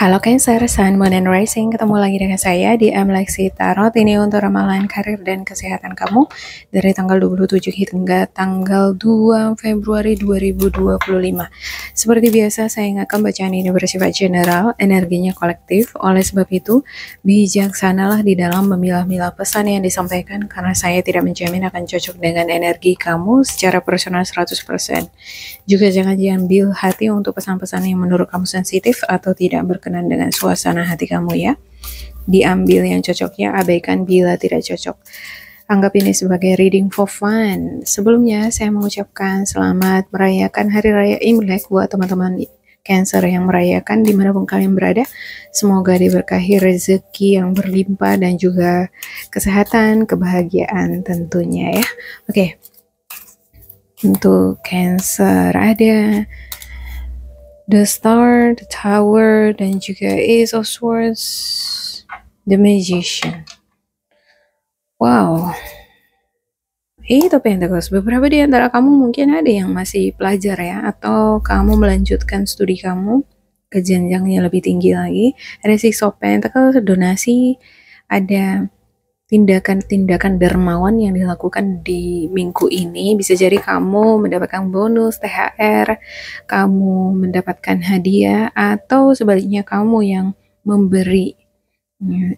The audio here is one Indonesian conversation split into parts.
Halo Cancer, Sun, Moon, and Rising. Ketemu lagi dengan saya di Lexi Tarot. Ini untuk ramalan karir dan kesehatan kamu dari tanggal 27 hingga tanggal 2 Februari 2025. Seperti biasa, saya ingatkan bacaan ini bersifat general, energinya kolektif. Oleh sebab itu, bijaksanalah di dalam memilah-milah pesan yang disampaikan karena saya tidak menjamin akan cocok dengan energi kamu secara personal 100%. Juga jangan diambil hati untuk pesan-pesan yang menurut kamu sensitif atau tidak berkenan dengan suasana hati kamu ya. Diambil yang cocoknya, abaikan bila tidak cocok. Anggap ini sebagai reading for fun. Sebelumnya saya mengucapkan selamat merayakan Hari Raya Imlek buat teman-teman Cancer yang merayakan dimanapun kalian berada. Semoga diberkahi rezeki yang berlimpah dan juga kesehatan, kebahagiaan tentunya ya. Oke. Untuk Cancer ada The Star, The Tower, dan juga Ace of Swords, The Magician. Wow. Itu Pentacles. Beberapa di antara kamu mungkin ada yang masih pelajar ya, atau kamu melanjutkan studi kamu ke jenjang yang lebih tinggi lagi. Ada Six of Pentacles, donasi, ada tindakan-tindakan dermawan yang dilakukan di minggu ini. Bisa jadi kamu mendapatkan bonus, THR, kamu mendapatkan hadiah, atau sebaliknya kamu yang memberi.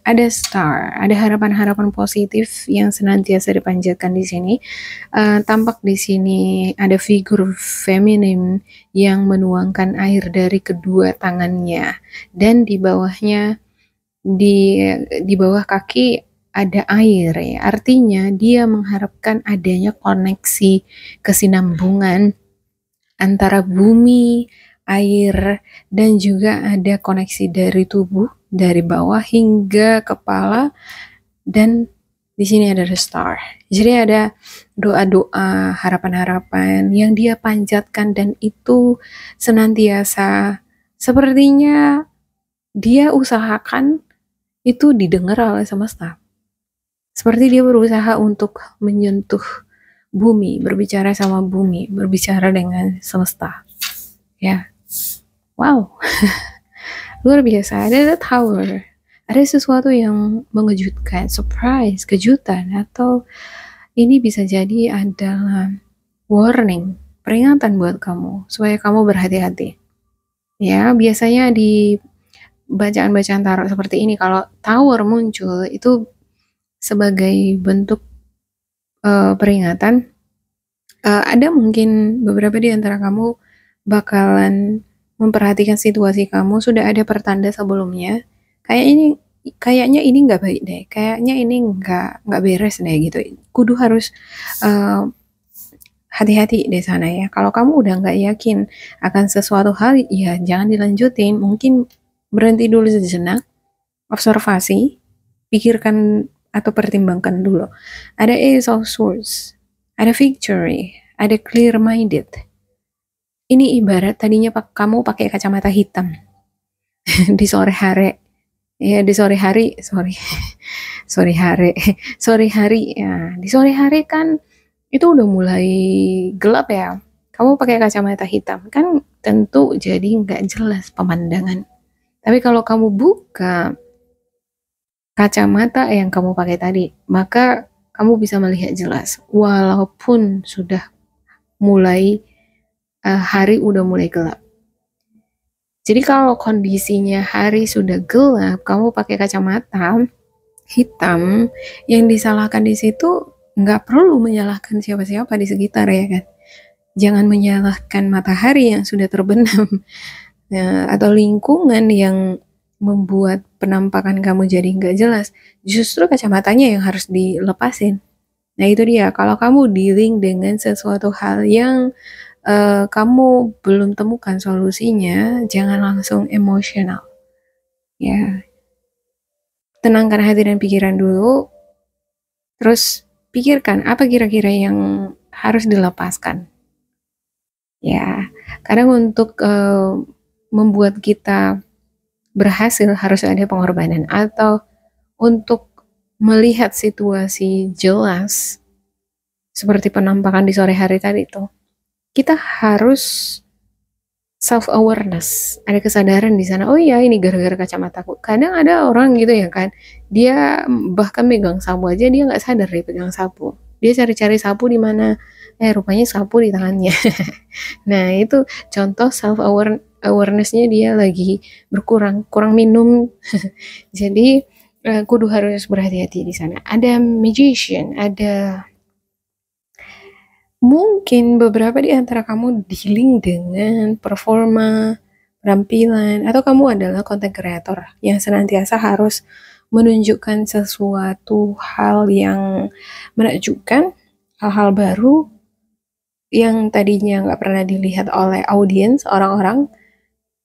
Ada star, ada harapan-harapan positif yang senantiasa dipanjatkan di sini. Tampak di sini ada figur feminim yang menuangkan air dari kedua tangannya, dan di bawahnya di bawah kaki ada air ya. Artinya dia mengharapkan adanya koneksi kesinambungan antara bumi, air, dan juga ada koneksi dari tubuh dari bawah hingga kepala, dan di sini ada the star. Jadi ada doa-doa, harapan-harapan yang dia panjatkan, dan itu senantiasa sepertinya dia usahakan itu didengar oleh semesta. Seperti dia berusaha untuk menyentuh bumi, berbicara sama bumi, berbicara dengan semesta. Ya, wow, luar biasa. Ada the tower, ada sesuatu yang mengejutkan, surprise, kejutan, atau ini bisa jadi adalah warning, peringatan buat kamu supaya kamu berhati-hati. Ya, biasanya di bacaan-bacaan tarot seperti ini, kalau tower muncul itu sebagai bentuk peringatan. Ada mungkin beberapa di antara kamu bakalan memperhatikan situasi kamu, sudah ada pertanda sebelumnya. Kayaknya ini nggak baik deh, kayaknya ini nggak beres deh gitu. Kudu harus hati-hati di sana ya. Kalau kamu udah nggak yakin akan sesuatu hal, ya jangan dilanjutin. Mungkin berhenti dulu sejenak, observasi, pikirkan atau pertimbangkan dulu. Ada Ace of Swords, ada Victory, ada Clear Minded. Ini ibarat tadinya kamu pakai kacamata hitam di sore hari, ya di sore hari, sore hari, ya di sore hari kan itu udah mulai gelap ya. Kamu pakai kacamata hitam kan tentu jadi nggak jelas pemandangan. Tapi kalau kamu buka kacamata yang kamu pakai tadi, maka kamu bisa melihat jelas walaupun sudah mulai hari udah mulai gelap. Jadi kalau kondisinya hari sudah gelap, kamu pakai kacamata hitam, yang disalahkan di situ nggak perlu menyalahkan siapa-siapa di sekitar ya kan. Jangan menyalahkan matahari yang sudah terbenam atau lingkungan yang membuat penampakan kamu jadi nggak jelas. Justru kacamatanya yang harus dilepasin. Nah itu dia, kalau kamu dealing dengan sesuatu hal yang kamu belum temukan solusinya, jangan langsung emosional ya. Tenangkan hati dan pikiran dulu, terus pikirkan apa kira-kira yang harus dilepaskan ya. Kadang untuk membuat kita berhasil harus ada pengorbanan, atau untuk melihat situasi jelas seperti penampakan di sore hari tadi itu, kita harus self awareness, ada kesadaran di sana. Oh iya, ini gara-gara kacamataku. Kadang ada orang gitu ya kan, dia bahkan megang sapu aja dia nggak sadar dia pegang sapu. Dia cari-cari sapu di mana, rupanya sapu di tangannya. Nah itu contoh self awarenessnya dia lagi berkurang, kurang minum. Jadi kudu harus berhati-hati di sana. Ada magician, ada mungkin beberapa di antara kamu dealing dengan performa, penampilan, atau kamu adalah content creator yang senantiasa harus menunjukkan sesuatu hal yang menakjubkan, hal-hal baru yang tadinya nggak pernah dilihat oleh audiens, orang-orang,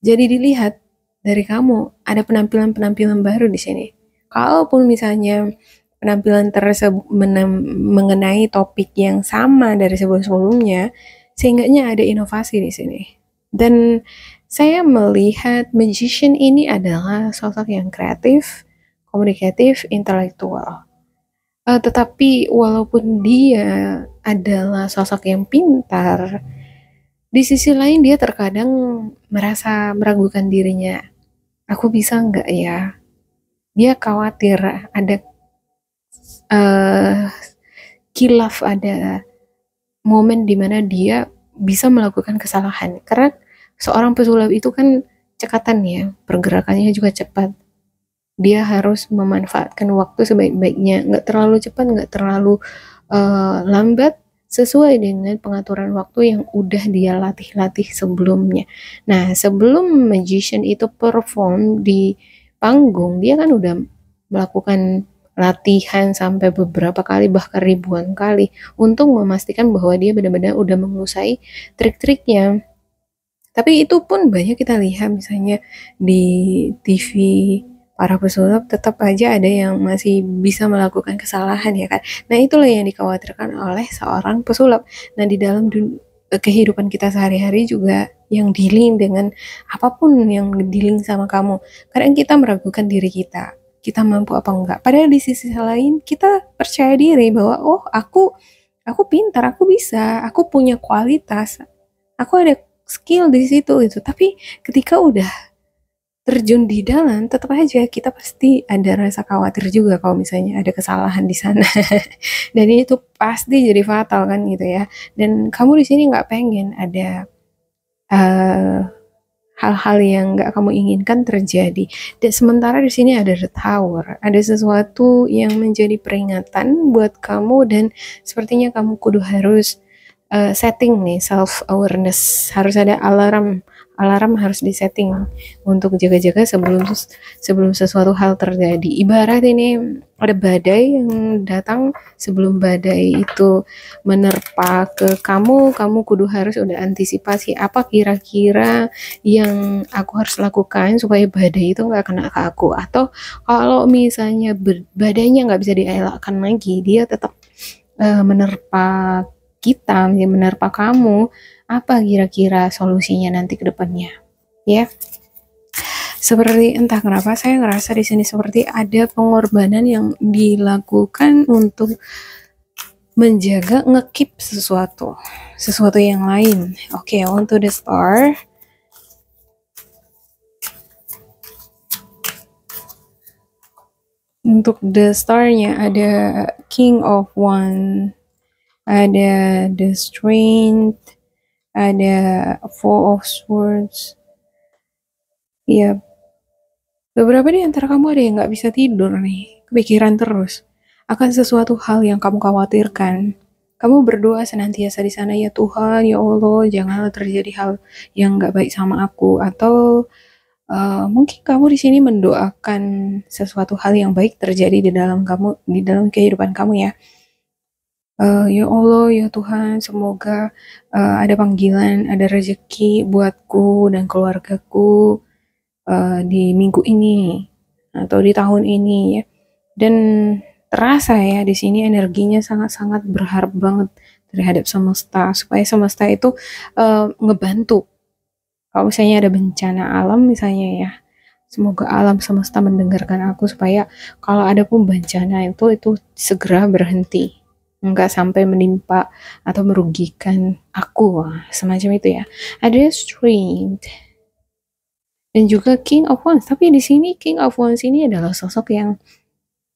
jadi dilihat dari kamu. Ada penampilan-penampilan baru di sini. Kalaupun misalnya penampilan tersebut mengenai topik yang sama dari sebelum-sebelumnya, sehingga ada inovasi di sini. Dan saya melihat magician ini adalah sosok yang kreatif, komunikatif, intelektual. Tetapi walaupun dia adalah sosok yang pintar, di sisi lain dia terkadang merasa meragukan dirinya. Aku bisa nggak ya? Dia khawatir ada uh, kilaf, ada momen di mana dia bisa melakukan kesalahan. Karena seorang pesulap itu kan cekatan ya, pergerakannya juga cepat. Dia harus memanfaatkan waktu sebaik-baiknya, nggak terlalu cepat, nggak terlalu lambat, sesuai dengan pengaturan waktu yang udah dia latih-latih sebelumnya. Nah, sebelum magician itu perform di panggung, dia kan udah melakukan latihan sampai beberapa kali, bahkan ribuan kali, untuk memastikan bahwa dia benar-benar udah menguasai trik-triknya. Tapi itu pun banyak kita lihat misalnya di TV, para pesulap tetap aja ada yang masih bisa melakukan kesalahan ya kan. Nah itulah yang dikhawatirkan oleh seorang pesulap. Nah di dalam kehidupan kita sehari-hari juga yang dealing dengan apapun yang dealing sama kamu. Kadang kita meragukan diri kita mampu apa enggak. Padahal di sisi lain kita percaya diri bahwa oh aku pintar, aku bisa, aku punya kualitas, aku ada skill di situ itu. Tapi ketika udah terjun di dalam, tetap aja kita pasti ada rasa khawatir juga kalau misalnya ada kesalahan di sana. Dan itu pasti jadi fatal kan gitu ya. Dan kamu di sini nggak pengen ada hal-hal yang nggak kamu inginkan terjadi. Dan sementara di sini ada the tower, ada sesuatu yang menjadi peringatan buat kamu dan sepertinya kamu kudu harus setting nih self awareness, harus ada alarm harus disetting untuk jaga-jaga sebelum sesuatu hal terjadi. Ibarat ini ada badai yang datang, sebelum badai itu menerpa ke kamu kudu harus udah antisipasi apa kira-kira yang aku harus lakukan supaya badai itu nggak kena ke aku. Atau kalau misalnya badainya nggak bisa dielakkan lagi, dia tetap menerpa kita, menerpa kamu, apa kira-kira solusinya nanti ke depannya ya. Seperti entah kenapa saya ngerasa di sini seperti ada pengorbanan yang dilakukan untuk menjaga ngekip sesuatu yang lain. Oke, on to the star. Untuk the star-nya ada King of Wands, ada the Strength, ada Four of Swords. Ya, beberapa di antara kamu ada yang nggak bisa tidur nih, kepikiran terus akan sesuatu hal yang kamu khawatirkan. Kamu berdoa senantiasa di sana, ya Tuhan, ya Allah, janganlah terjadi hal yang nggak baik sama aku. Atau mungkin kamu di sini mendoakan sesuatu hal yang baik terjadi di dalam kehidupan kamu ya. Ya Allah, ya Tuhan, semoga ada panggilan, ada rezeki buatku dan keluargaku di minggu ini atau di tahun ini ya. Dan terasa ya di sini energinya sangat-sangat berharap banget terhadap semesta, supaya semesta itu ngebantu. Kalau misalnya ada bencana alam misalnya ya, semoga alam semesta mendengarkan aku supaya kalau ada pun bencana itu segera berhenti. nggak sampai menimpa atau merugikan aku, semacam itu ya. Ada Strength dan juga King of Wands. Tapi di sini King of Wands ini adalah sosok yang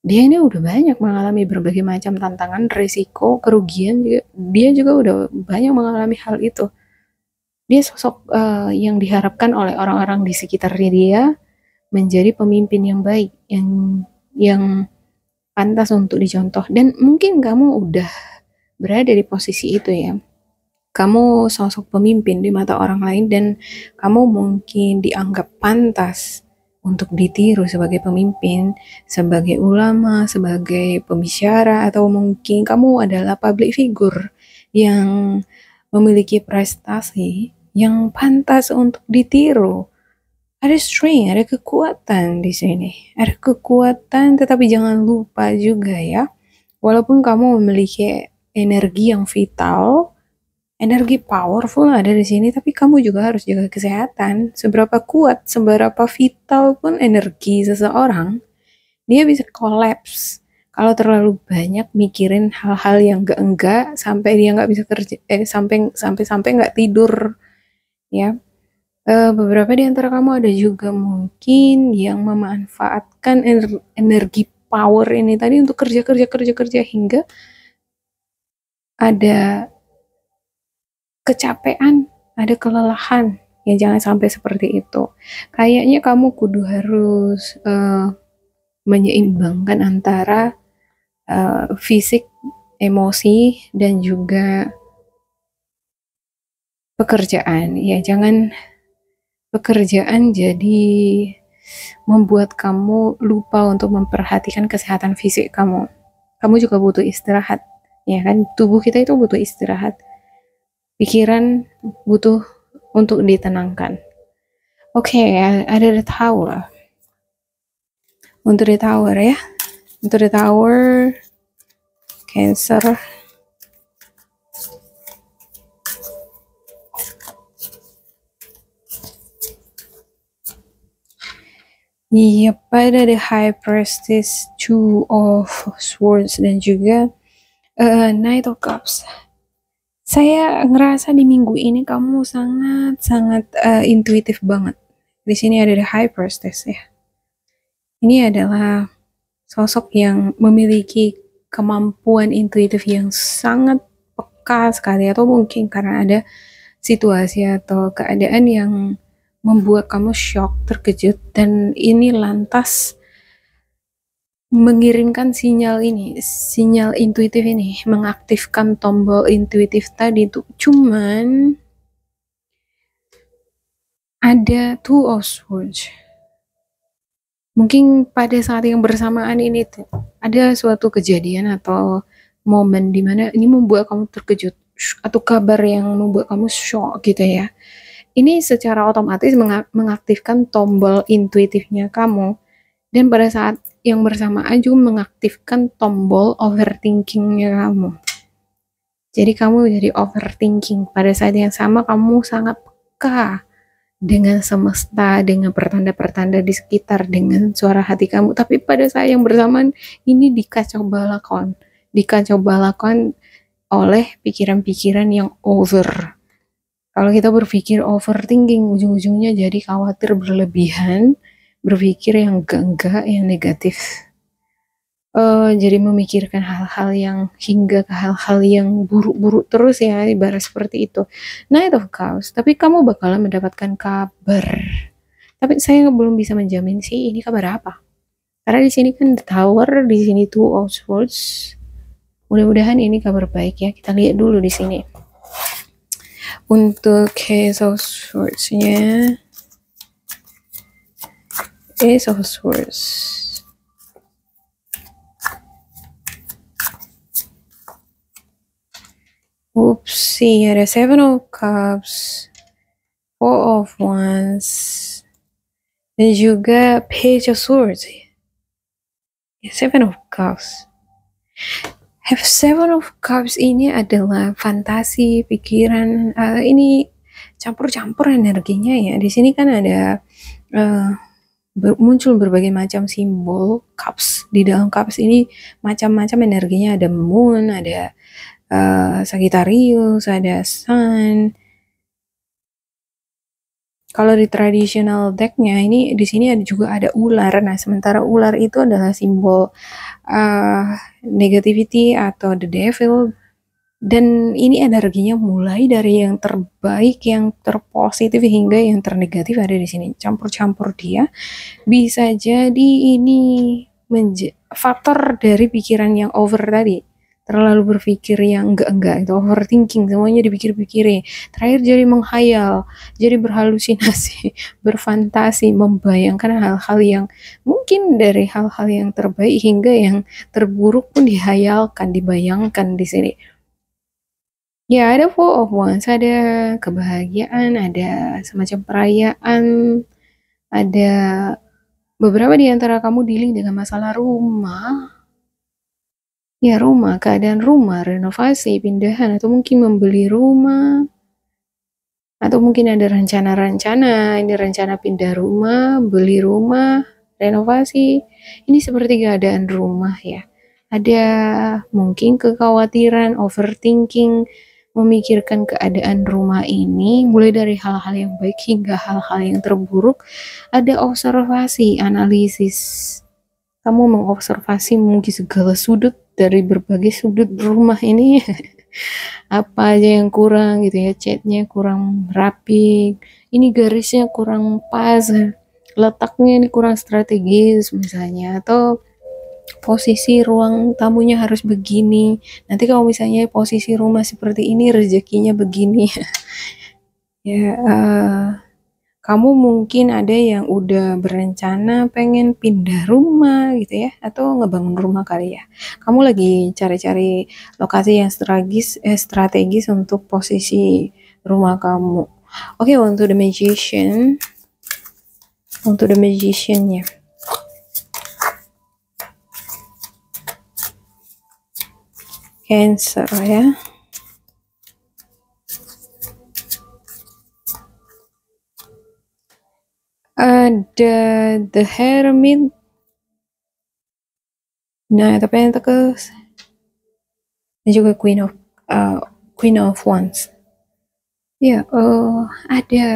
dia ini udah banyak mengalami berbagai macam tantangan, risiko, kerugian juga. Dia juga udah banyak mengalami hal itu. Dia sosok yang diharapkan oleh orang-orang di sekitarnya dia menjadi pemimpin yang baik, yang pantas untuk dicontoh. Dan mungkin kamu udah berada di posisi itu ya. Kamu sosok pemimpin di mata orang lain dan kamu mungkin dianggap pantas untuk ditiru sebagai pemimpin, sebagai ulama, sebagai pembicara, atau mungkin kamu adalah public figure yang memiliki prestasi yang pantas untuk ditiru. Ada strength, ada kekuatan di sini. Ada kekuatan, tetapi jangan lupa juga ya, walaupun kamu memiliki energi yang vital, energi powerful ada di sini, tapi kamu juga harus jaga kesehatan. Seberapa kuat, seberapa vital pun energi seseorang, dia bisa collapse kalau terlalu banyak mikirin hal-hal yang enggak sampai dia nggak bisa kerja, sampai nggak tidur ya. Beberapa di antara kamu ada juga mungkin yang memanfaatkan energi power ini tadi untuk kerja hingga ada kecapean, ada kelelahan. Ya jangan sampai seperti itu. Kayaknya kamu kudu harus menyeimbangkan antara fisik, emosi, dan juga pekerjaan. Ya jangan pekerjaan jadi membuat kamu lupa untuk memperhatikan kesehatan fisik kamu. Kamu juga butuh istirahat, ya kan? Tubuh kita itu butuh istirahat. Pikiran butuh untuk ditenangkan. Oke, ada the Tower. Untuk the Tower ya. Untuk the Tower, Cancer. Iya, pada the High Priestess, Two of Swords, dan juga Knight of Cups. Saya ngerasa di minggu ini kamu sangat intuitif banget. Di sini ada the High Priestess ya. Ini adalah sosok yang memiliki kemampuan intuitif yang sangat peka sekali, atau mungkin karena ada situasi atau keadaan yang membuat kamu shock, terkejut, dan ini lantas mengirimkan sinyal intuitif ini, mengaktifkan tombol intuitif tadi tuh. Cuman ada Two of Swords. Mungkin pada saat yang bersamaan ini tuh ada suatu kejadian atau momen dimana ini membuat kamu terkejut, atau kabar yang membuat kamu shock gitu ya. Ini secara otomatis mengaktifkan tombol intuitifnya kamu, dan pada saat yang bersamaan juga mengaktifkan tombol overthinkingnya kamu. Jadi kamu jadi overthinking. Pada saat yang sama kamu sangat peka dengan semesta, dengan pertanda-pertanda di sekitar, dengan suara hati kamu. Tapi pada saat yang bersamaan ini dikacau balakan oleh pikiran-pikiran yang over. Kalau kita berpikir overthinking, ujung-ujungnya jadi khawatir berlebihan, berpikir yang enggak, yang negatif. Jadi memikirkan hal-hal yang hingga ke hal-hal yang buruk-buruk terus ya, ibarat seperti itu. Knight of Cups, tapi kamu bakalan mendapatkan kabar. Tapi saya belum bisa menjamin sih ini kabar apa. Karena di sini kan The Tower, di sini Two of Swords. Mudah-mudahan ini kabar baik ya. Kita lihat dulu di sini. Untuk Ace of Swords-nya, Ace of Swords. Oopsie, ada Seven of Cups, Four of Wands, dan juga Page of Swords. Seven of Cups. Seven of Cups ini adalah fantasi, pikiran, ini campur-campur energinya ya. Di sini kan ada muncul berbagai macam simbol cups. Di dalam cups ini macam-macam energinya, ada moon, ada Sagittarius, ada sun. Kalau di traditional decknya ini di sini juga ada ular. Nah, sementara ular itu adalah simbol negativity atau the devil. Dan ini energinya mulai dari yang terbaik, yang terpositif hingga yang ternegatif ada di sini. Campur-campur dia. Bisa jadi ini faktor dari pikiran yang over tadi. Terlalu berpikir yang enggak itu overthinking, semuanya dipikir-pikirin. Terakhir jadi menghayal, jadi berhalusinasi, berfantasi, membayangkan hal-hal yang mungkin dari hal-hal yang terbaik hingga yang terburuk pun dihayalkan, dibayangkan di sini. Ya, ada Four of Wands, ada kebahagiaan, ada semacam perayaan, ada beberapa di antara kamu dealing dengan masalah rumah. Ya, rumah, keadaan rumah, renovasi, pindahan, atau mungkin membeli rumah. Atau mungkin ada rencana-rencana, ini rencana pindah rumah, beli rumah, renovasi. Ini seperti keadaan rumah ya. Ada mungkin kekhawatiran, overthinking, memikirkan keadaan rumah ini, mulai dari hal-hal yang baik hingga hal-hal yang terburuk. Ada observasi, analisis. Kamu mengobservasi mungkin segala sudut dari berbagai sudut rumah ini. Apa aja yang kurang gitu ya, catnya kurang rapi, ini garisnya kurang pas, letaknya ini kurang strategis misalnya, atau posisi ruang tamunya harus begini, nanti kalau misalnya posisi rumah seperti ini rezekinya begini. Ya, kamu mungkin ada yang udah berencana pengen pindah rumah gitu ya, atau ngebangun rumah kali ya. Kamu lagi cari-cari lokasi yang strategis untuk posisi rumah kamu. Oke, untuk the magician. Untuk the magician-nya. Cancer ya. Ada the Hermit. Nah, tapi yang Pentacles. Dan juga Queen of Wands. Ya, ada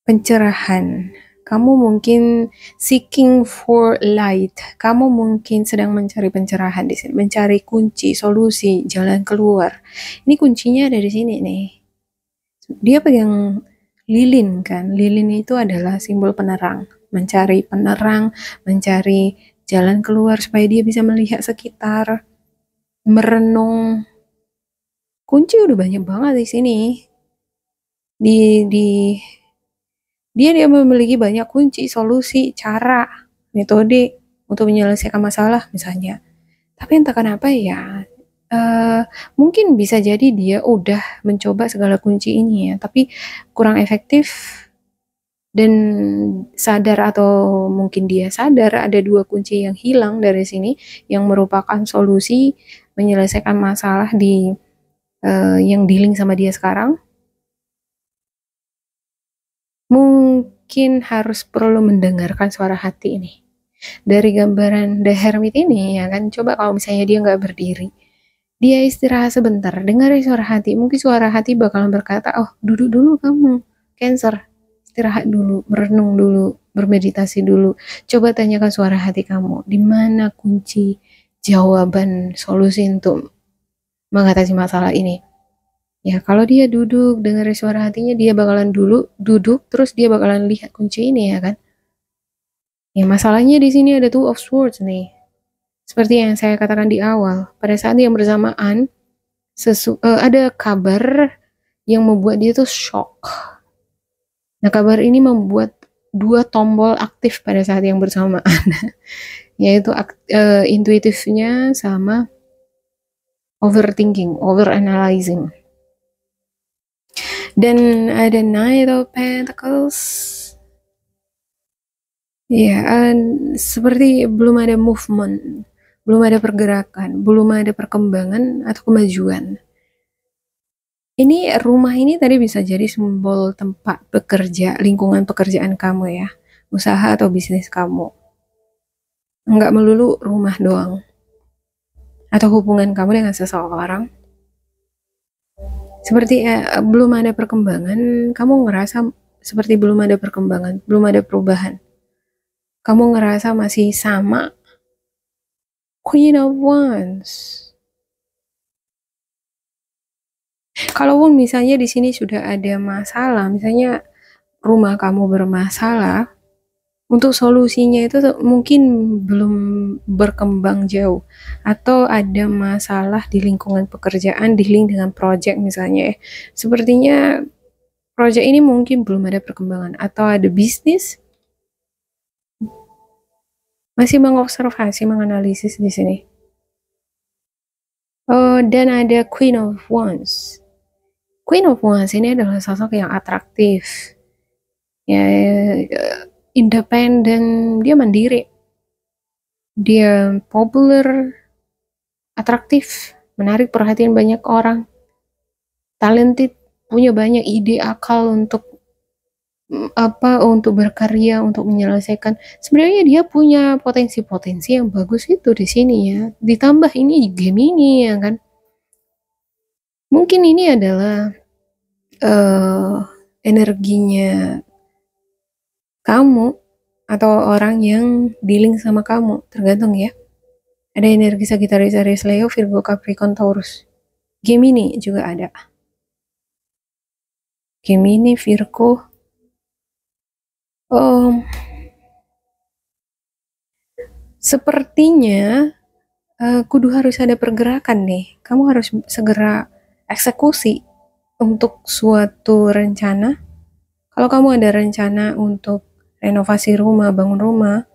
pencerahan. Kamu mungkin seeking for light. Kamu mungkin sedang mencari pencerahan di sini, mencari kunci, solusi, jalan keluar. Ini kuncinya ada di sini nih. Dia pegang lilin kan. Lilin itu adalah simbol penerang. Mencari penerang, mencari jalan keluar supaya dia bisa melihat sekitar, merenung. Kunci udah banyak banget di sini. Dia memiliki banyak kunci, solusi, cara, metode untuk menyelesaikan masalah misalnya. Tapi entah kenapa ya, mungkin bisa jadi dia udah mencoba segala kunci ini ya, tapi kurang efektif dan sadar, atau mungkin dia sadar ada dua kunci yang hilang dari sini yang merupakan solusi menyelesaikan masalah di yang dealing sama dia sekarang. Mungkin harus perlu mendengarkan suara hati ini. Dari gambaran The Hermit ini ya kan, coba kalau misalnya dia nggak berdiri, dia istirahat sebentar, dengar suara hati. Mungkin suara hati bakalan berkata, oh duduk dulu kamu, Cancer, istirahat dulu, merenung dulu, bermeditasi dulu. Coba tanyakan suara hati kamu, di mana kunci jawaban solusi untuk mengatasi masalah ini. Ya, kalau dia duduk, dengar suara hatinya, dia bakalan duduk, terus dia bakalan lihat kunci ini ya kan. Ya, masalahnya di sini ada Two of Swords nih. Seperti yang saya katakan di awal, pada saat yang bersamaan, ada kabar yang membuat dia tuh shock. Nah, kabar ini membuat dua tombol aktif pada saat yang bersamaan, yaitu intuitifnya sama overthinking, overanalyzing. Dan ada Knight of Pentacles. Ya, seperti belum ada movement, belum ada pergerakan, belum ada perkembangan atau kemajuan. Ini rumah ini tadi bisa jadi simbol tempat bekerja, lingkungan pekerjaan kamu ya. usaha atau bisnis kamu. Nggak melulu rumah doang. Atau hubungan kamu dengan seseorang. Seperti belum ada perkembangan, kamu ngerasa seperti belum ada perkembangan, belum ada perubahan. Kamu ngerasa masih sama. Queen of Wands. Kalaupun misalnya di sini sudah ada masalah, misalnya rumah kamu bermasalah, untuk solusinya itu mungkin belum berkembang jauh, atau ada masalah di lingkungan pekerjaan, di link dengan project misalnya. Sepertinya project ini mungkin belum ada perkembangan, atau ada bisnis masih mengobservasi, menganalisis di sini. Oh, dan ada Queen of Wands. Queen of Wands ini adalah sosok yang atraktif, ya, independen, dia mandiri, dia populer, atraktif, menarik perhatian banyak orang, talented, punya banyak ide akal untuk untuk berkarya, untuk menyelesaikan. Sebenarnya dia punya potensi-potensi yang bagus itu di sini ya. Ditambah ini Gemini ya kan. Mungkin ini adalah energinya kamu atau orang yang dealing sama kamu, tergantung ya. Ada energi Sagittarius, Aries, Leo, Virgo, Capricorn, Taurus. Gemini juga ada. Gemini, Virgo. Sepertinya kudu harus ada pergerakan nih. Kamu harus segera eksekusi untuk suatu rencana. Kalau kamu ada rencana untuk renovasi rumah, bangun rumah,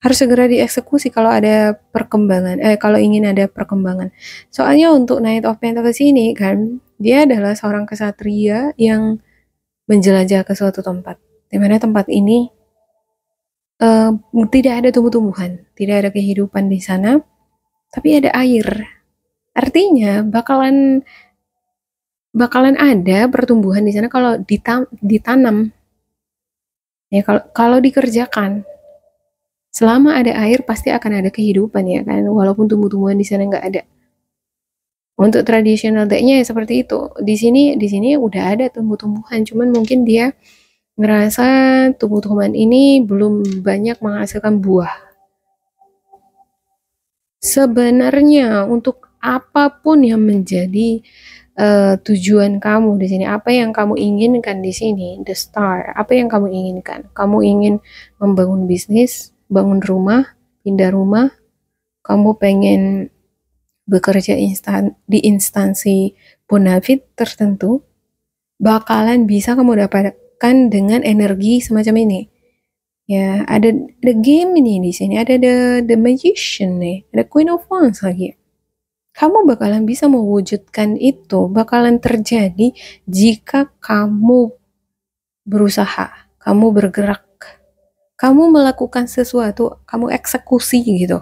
harus segera dieksekusi kalau ada perkembangan, kalau ingin ada perkembangan. Soalnya untuk Knight of Pentacles ini kan, dia adalah seorang kesatria yang menjelajah ke suatu tempat, di mana tempat ini tidak ada tumbuh-tumbuhan, tidak ada kehidupan di sana, tapi ada air. Artinya bakalan ada pertumbuhan di sana kalau ditanam. Ya kalau dikerjakan. Selama ada air pasti akan ada kehidupan ya kan, walaupun tumbuh-tumbuhan di sana nggak ada. Untuk tradisional decknya ya seperti itu. Di sini udah ada tumbuh-tumbuhan, cuman mungkin dia ngerasa tumbuh-tumbuhan ini belum banyak menghasilkan buah. Sebenarnya untuk apapun yang menjadi tujuan kamu di sini, apa yang kamu inginkan di sini, the star, apa yang kamu inginkan? Kamu ingin membangun bisnis, bangun rumah, pindah rumah, kamu pengen bekerja di instansi bonafit tertentu, bakalan bisa kamu dapatkan dengan energi semacam ini. Ya, ada the game ini di sini, ada the magician nih, ada Queen of Wands lagi. Kamu bakalan bisa mewujudkan itu, bakalan terjadi jika kamu berusaha, kamu bergerak, kamu melakukan sesuatu, kamu eksekusi gitu.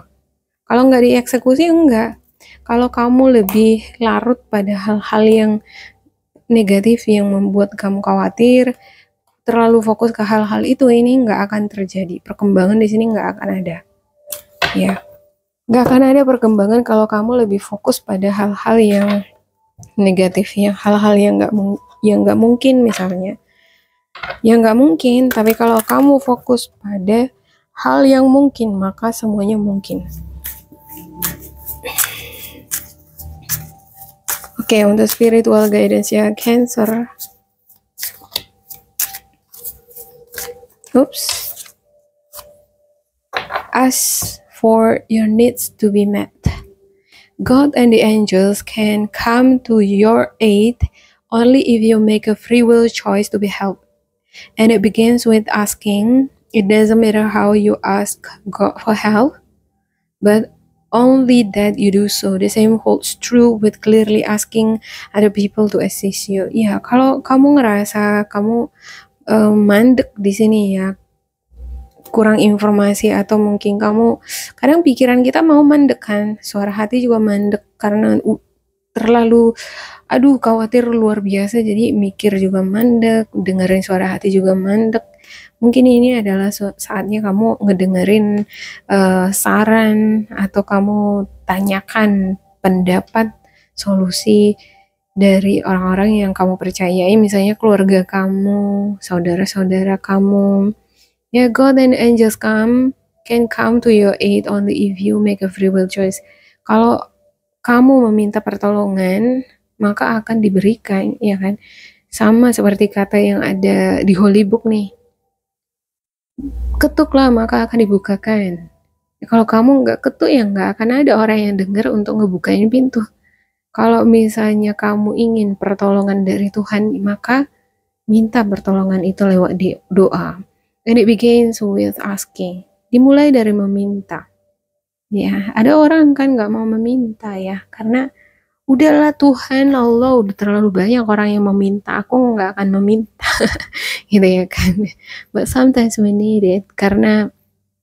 Kalau nggak dieksekusi, enggak. Kalau kamu lebih larut pada hal-hal yang negatif yang membuat kamu khawatir, terlalu fokus ke hal-hal itu, ini nggak akan terjadi. Perkembangan di sini nggak akan ada. Ya. Gak akan ada perkembangan kalau kamu lebih fokus pada hal-hal yang negatif, yang hal-hal yang nggak mungkin misalnya, yang nggak mungkin. Tapi kalau kamu fokus pada hal yang mungkin, maka semuanya mungkin. Oke, untuk spiritual guidance ya Cancer. Ask for your needs to be met. God and the angels can come to your aid only if you make a free will choice to be helped. And it begins with asking. It doesn't matter how you ask God for help, but only that you do so. The same holds true with clearly asking other people to assist you. Ya, kalau kamu ngerasa kamu mandek di sini ya, kurang informasi, atau mungkin kamu kadang pikiran kita mau mandek kan, suara hati juga mandek karena terlalu aduh khawatir luar biasa, jadi mikir juga mandek, dengerin suara hati juga mandek. Mungkin ini adalah saatnya kamu ngedengerin saran atau kamu tanyakan pendapat, solusi dari orang-orang yang kamu percayai, misalnya keluarga kamu, saudara-saudara kamu. Ya, God and angels can come to your aid only if you make a free will choice. Kalau kamu meminta pertolongan, maka akan diberikan, ya kan? Sama seperti kata yang ada di Holy Book nih. Ketuklah maka akan dibukakan. Kalau kamu nggak ketuk ya nggak akan ada orang yang dengar untuk ngebukain pintu. Kalau misalnya kamu ingin pertolongan dari Tuhan, maka minta pertolongan itu lewat doa. And it begins with asking. Dimulai dari meminta. Ya, ada orang kan nggak mau meminta ya, karena udahlah Tuhan Allah udah terlalu banyak orang yang meminta, aku nggak akan meminta, gitu ya kan. But sometimes we need it, karena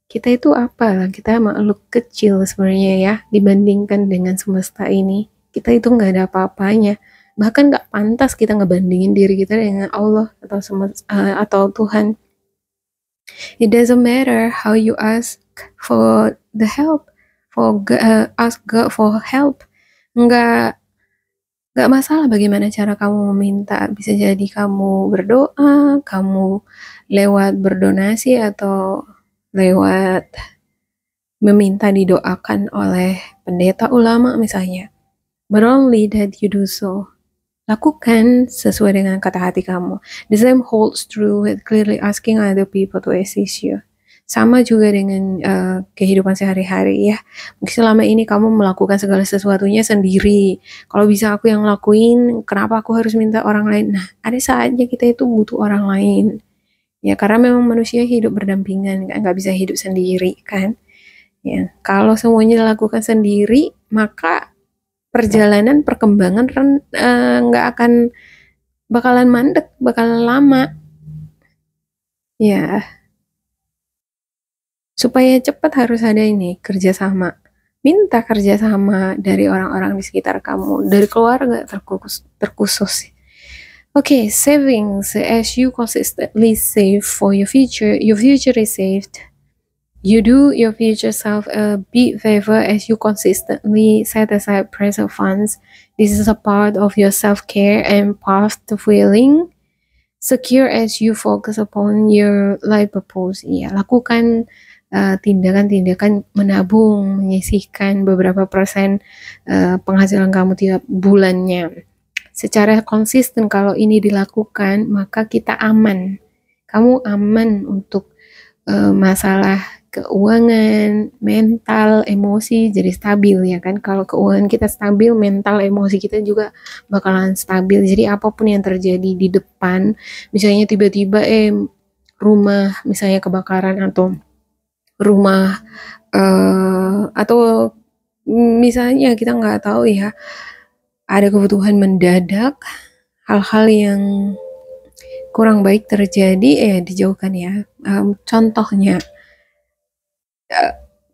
kita itu apa? Kita makhluk kecil sebenarnya ya, dibandingkan dengan semesta ini. Kita itu nggak ada apa-apanya. Bahkan nggak pantas kita ngebandingin diri kita dengan Allah atau atau Tuhan. It doesn't matter how you ask for the help, ask God for help. Nggak masalah bagaimana cara kamu meminta. Bisa jadi kamu berdoa, kamu lewat berdonasi atau lewat meminta didoakan oleh pendeta ulama misalnya. But only that you do so. Lakukan sesuai dengan kata hati kamu. The same holds true with clearly asking other people to assist you. Sama juga dengan kehidupan sehari-hari ya. Mungkin selama ini kamu melakukan segala sesuatunya sendiri. Kalau bisa aku yang lakuin, kenapa aku harus minta orang lain? Nah, ada saatnya kita itu butuh orang lain. Ya, karena memang manusia hidup berdampingan, nggak bisa hidup sendiri kan. Ya, kalau semuanya dilakukan sendiri, maka perjalanan perkembangan nggak akan bakalan mandek, bakalan lama. Ya, supaya cepat harus ada ini kerjasama. Minta kerjasama dari orang-orang di sekitar kamu, dari keluarga terkhusus. Okay, savings. As you consistently save for your future is saved. You do your future self a big favor as you consistently set aside present funds. This is a part of your self-care and path to feeling secure as you focus upon your life purpose. Ya, lakukan tindakan-tindakan menabung, menyisihkan beberapa persen penghasilan kamu tiap bulannya. Secara konsisten kalau ini dilakukan, maka kita aman. Kamu aman untuk masalah keuangan, mental, emosi jadi stabil ya kan. Kalau keuangan kita stabil, mental, emosi kita juga bakalan stabil. Jadi apapun yang terjadi di depan, misalnya tiba-tiba rumah misalnya kebakaran atau rumah atau misalnya kita nggak tahu ya, ada kebutuhan mendadak, hal-hal yang kurang baik terjadi, dijauhkan ya. Contohnya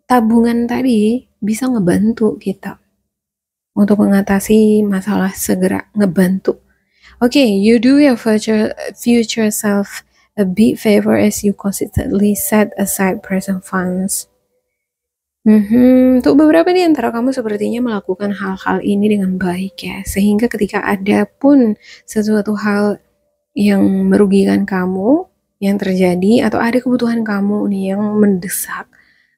tabungan tadi bisa ngebantu kita untuk mengatasi masalah, segera ngebantu. Okay, you do your future self a big favor as you consistently set aside present funds. Untuk beberapa di antara kamu sepertinya melakukan hal-hal ini dengan baik ya, sehingga ketika ada pun sesuatu hal yang merugikan kamu yang terjadi atau ada kebutuhan kamu nih yang mendesak,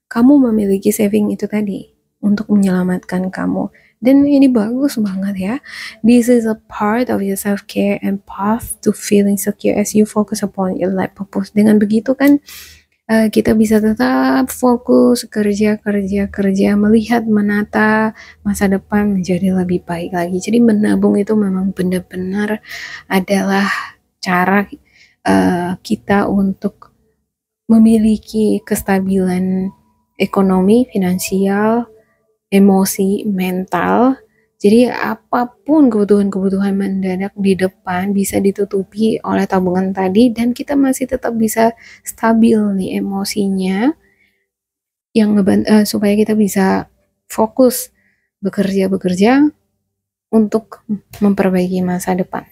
kamu memiliki saving itu tadi untuk menyelamatkan kamu. Dan ini bagus banget ya. This is a part of your self-care and path to feeling secure as you focus upon your life purpose. Dengan begitu kan kita bisa tetap fokus kerja, melihat, menata masa depan menjadi lebih baik lagi. Jadi menabung itu memang benar-benar adalah cara kita untuk memiliki kestabilan ekonomi, finansial, emosi, mental. Jadi apapun kebutuhan-kebutuhan mendadak di depan bisa ditutupi oleh tabungan tadi dan kita masih tetap bisa stabil nih emosinya yang supaya kita bisa fokus bekerja untuk memperbaiki masa depan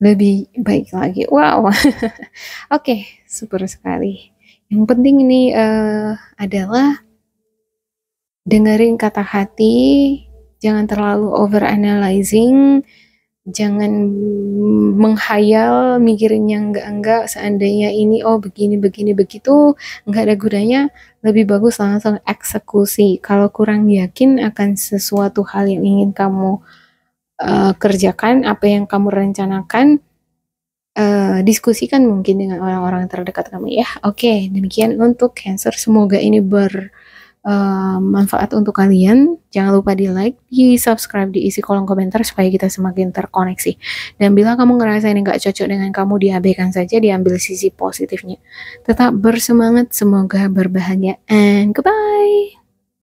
lebih baik lagi. Wow. Oke, super sekali. Yang penting ini adalah dengerin kata hati, jangan terlalu over analyzing, jangan menghayal, mikirin yang enggak-enggak, seandainya ini, oh begini, begini, begitu, enggak ada gunanya, lebih bagus langsung eksekusi. Kalau kurang yakin akan sesuatu hal yang ingin kamu kerjakan, apa yang kamu rencanakan, diskusikan mungkin dengan orang-orang terdekat kamu ya. Oke, demikian untuk Cancer. Semoga ini bermanfaat untuk kalian. Jangan lupa di like, di subscribe, diisi kolom komentar supaya kita semakin terkoneksi. Dan bila kamu ngerasa ini nggak cocok dengan kamu, diabaikan saja, diambil sisi positifnya. Tetap bersemangat, semoga berbahagia, and goodbye.